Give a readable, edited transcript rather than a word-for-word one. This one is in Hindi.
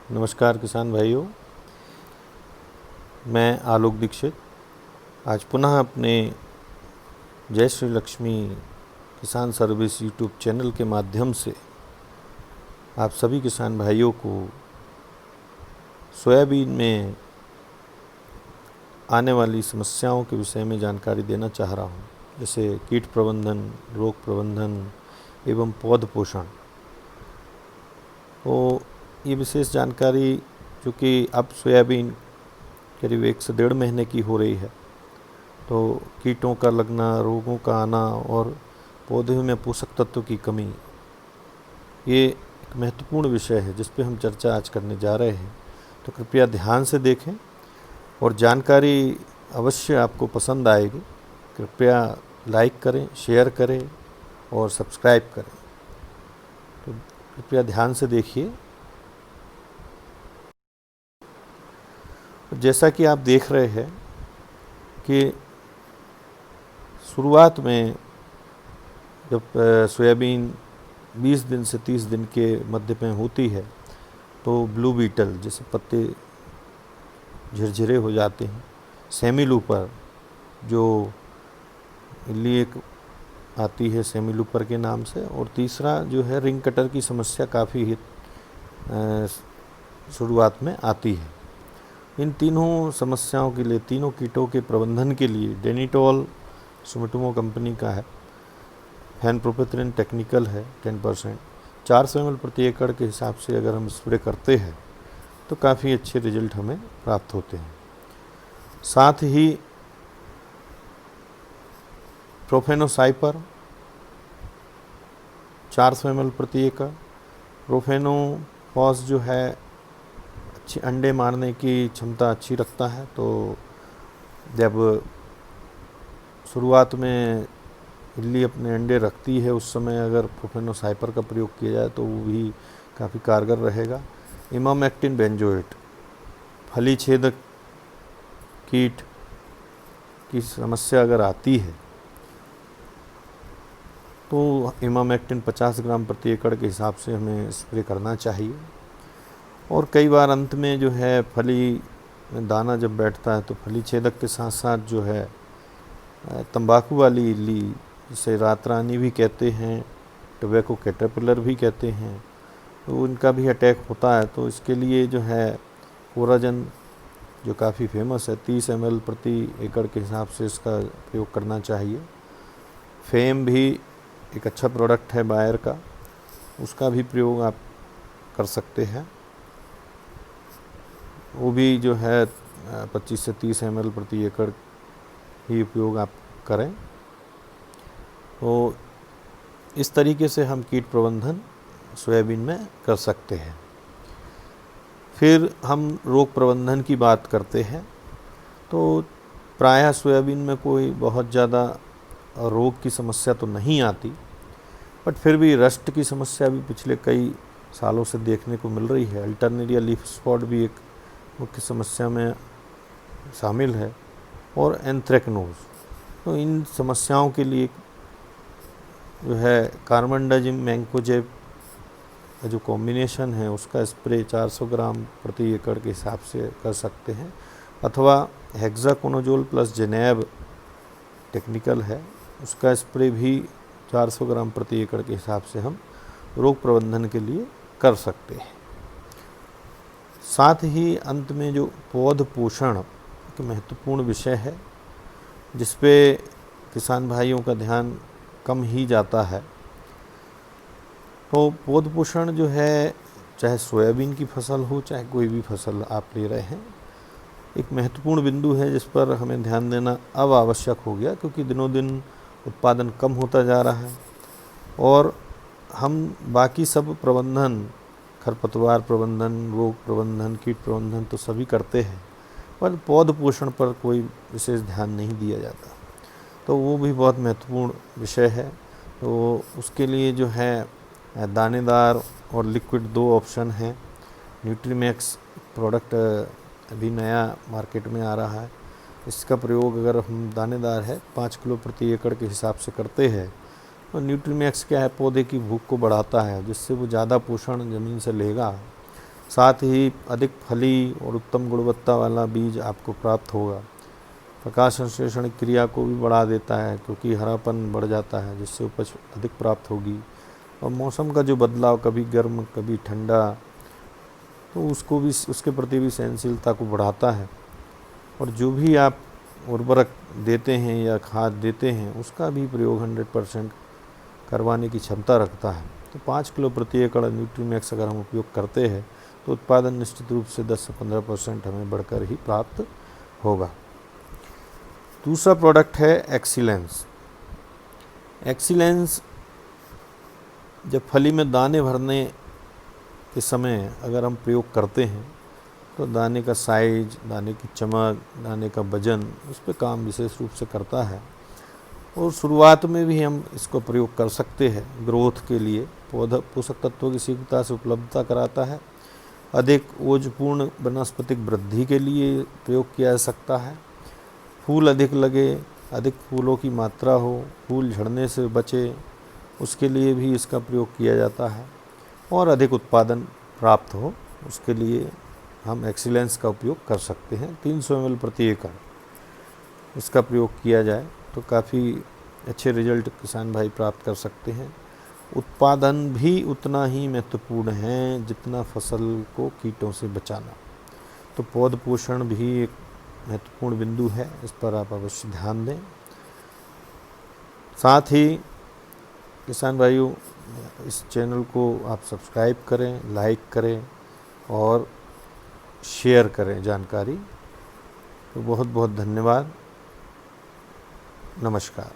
नमस्कार किसान भाइयों, मैं आलोक दीक्षित आज पुनः अपने जय श्री लक्ष्मी किसान सर्विस यूट्यूब चैनल के माध्यम से आप सभी किसान भाइयों को सोयाबीन में आने वाली समस्याओं के विषय में जानकारी देना चाह रहा हूँ, जैसे कीट प्रबंधन, रोग प्रबंधन एवं पौध पोषण। तो ये विशेष जानकारी चूँकि अब सोयाबीन करीब 1 से 1.5 महीने की हो रही है, तो कीटों का लगना, रोगों का आना और पौधे में पोषक तत्व की कमी, ये एक महत्वपूर्ण विषय है जिस पे हम चर्चा आज करने जा रहे हैं। तो कृपया ध्यान से देखें और जानकारी अवश्य आपको पसंद आएगी। कृपया लाइक करें, शेयर करें और सब्सक्राइब करें। तो कृपया ध्यान से देखिए। जैसा कि आप देख रहे हैं कि शुरुआत में जब सोयाबीन 20 दिन से 30 दिन के मध्य में होती है तो ब्लू बीटल, जैसे पत्ते झिरझिरे हो जाते हैं, सेमी लूपर जो इल्ली एक आती है सेमी लूपर के नाम से, और तीसरा जो है रिंग कटर की समस्या काफ़ी शुरुआत में आती है। इन तीनों समस्याओं के लिए, तीनों कीटों के प्रबंधन के लिए डेनिटॉल सुमिटोमो कंपनी का है, फेनप्रोपेथ्रिन टेक्निकल है 10%, 400 ml प्रति एकड़ के हिसाब से अगर हम स्प्रे करते हैं तो काफ़ी अच्छे रिजल्ट हमें प्राप्त होते हैं। साथ ही प्रोफेनोसाइपर 400 ml प्रति एकड़। प्रोफेनोफॉस जो है अच्छी अंडे मारने की क्षमता अच्छी रखता है, तो जब शुरुआत में इल्ली अपने अंडे रखती है उस समय अगर प्रोफेनोसाइपर का प्रयोग किया जाए तो वो भी काफ़ी कारगर रहेगा। इमामेक्टिन बेंजोएट, फली छेदक कीट की समस्या अगर आती है तो इमामेक्टिन 50 ग्राम प्रति एकड़ के हिसाब से हमें स्प्रे करना चाहिए। और कई बार अंत में जो है फली में दाना जब बैठता है तो फली छेदक के साथ साथ जो है तंबाकू वाली इल्ली, जिसे रात रानी भी कहते हैं, टोबैको कैटरपिलर भी कहते हैं, तो उनका भी अटैक होता है। तो इसके लिए जो है कोराजन जो काफ़ी फेमस है, 30 ml प्रति एकड़ के हिसाब से इसका प्रयोग करना चाहिए। फेम भी एक अच्छा प्रोडक्ट है बायर का, उसका भी प्रयोग आप कर सकते हैं। वो भी जो है 25 से 30 ml प्रति एकड़ ही उपयोग आप करें। तो इस तरीके से हम कीट प्रबंधन सोयाबीन में कर सकते हैं। फिर हम रोग प्रबंधन की बात करते हैं तो प्रायः सोयाबीन में कोई बहुत ज़्यादा रोग की समस्या तो नहीं आती, बट फिर भी रस्ट की समस्या भी पिछले कई सालों से देखने को मिल रही है। अल्टरनेरिया लीफ स्पॉट भी एक मुख्य समस्या में शामिल है, और एंथ्रेक्नोज। तो इन समस्याओं के लिए जो है कार्बनडाजिम मैंकोजेब का जो कॉम्बिनेशन है उसका स्प्रे 400 ग्राम प्रति एकड़ के हिसाब से कर सकते हैं, अथवा हेक्साकोनाजोल प्लस जेनेब टेक्निकल है, उसका स्प्रे भी 400 ग्राम प्रति एकड़ के हिसाब से हम रोग प्रबंधन के लिए कर सकते हैं। साथ ही अंत में जो पौध पोषण एक महत्वपूर्ण विषय है जिस पे किसान भाइयों का ध्यान कम ही जाता है। तो पौध पोषण जो है, चाहे सोयाबीन की फसल हो चाहे कोई भी फसल आप ले रहे हैं, एक महत्वपूर्ण बिंदु है जिस पर हमें ध्यान देना अब आवश्यक हो गया, क्योंकि दिनों दिन उत्पादन कम होता जा रहा है और हम बाकी सब प्रबंधन, खरपतवार प्रबंधन, रोग प्रबंधन, कीट प्रबंधन तो सभी करते हैं, पर पौध पोषण पर कोई विशेष ध्यान नहीं दिया जाता। तो वो भी बहुत महत्वपूर्ण विषय है। तो उसके लिए जो है दानेदार और लिक्विड 2 ऑप्शन हैं। न्यूट्रीमैक्स प्रोडक्ट अभी नया मार्केट में आ रहा है, इसका प्रयोग अगर हम दानेदार है 5 किलो प्रति एकड़ के हिसाब से करते हैं तो न्यूट्रीमैक्स क्या है, पौधे की भूख को बढ़ाता है, जिससे वो ज़्यादा पोषण ज़मीन से लेगा साथ ही अधिक फली और उत्तम गुणवत्ता वाला बीज आपको प्राप्त होगा। प्रकाश संश्लेषण क्रिया को भी बढ़ा देता है क्योंकि हरापन बढ़ जाता है, जिससे उपज अधिक प्राप्त होगी। और मौसम का जो बदलाव, कभी गर्म कभी ठंडा, तो उसको भी, उसके प्रति भी सहनशीलता को बढ़ाता है। और जो भी आप उर्वरक देते हैं या खाद देते हैं उसका भी प्रयोग 100% करवाने की क्षमता रखता है। तो 5 किलो प्रति एकड़ न्यूट्रीमैक्स अगर हम उपयोग करते हैं तो उत्पादन निश्चित रूप से 10 से 15% हमें बढ़कर ही प्राप्त होगा। दूसरा प्रोडक्ट है एक्सीलेंस। एक्सीलेंस जब फली में दाने भरने के समय अगर हम प्रयोग करते हैं तो दाने का साइज, दाने की चमक, दाने का वजन, उस पर काम विशेष रूप से करता है। और शुरुआत में भी हम इसको प्रयोग कर सकते हैं। ग्रोथ के लिए पौधा पोषक तत्वों की शीघ्रता से उपलब्धता कराता है। अधिक ओजपूर्ण वनस्पतिक वृद्धि के लिए प्रयोग किया जा सकता है। फूल अधिक लगे, अधिक फूलों की मात्रा हो, फूल झड़ने से बचे, उसके लिए भी इसका प्रयोग किया जाता है। और अधिक उत्पादन प्राप्त हो, उसके लिए हम एक्सीलेंस का उपयोग कर सकते हैं। 300 ml प्रति एकड़ इसका प्रयोग किया जाए तो काफ़ी अच्छे रिजल्ट किसान भाई प्राप्त कर सकते हैं। उत्पादन भी उतना ही महत्वपूर्ण है जितना फसल को कीटों से बचाना। तो पौध पोषण भी एक महत्वपूर्ण बिंदु है, इस पर आप अवश्य ध्यान दें। साथ ही किसान भाइयों, इस चैनल को आप सब्सक्राइब करें, लाइक करें और शेयर करें जानकारी। तो बहुत बहुत धन्यवाद। नमस्कार।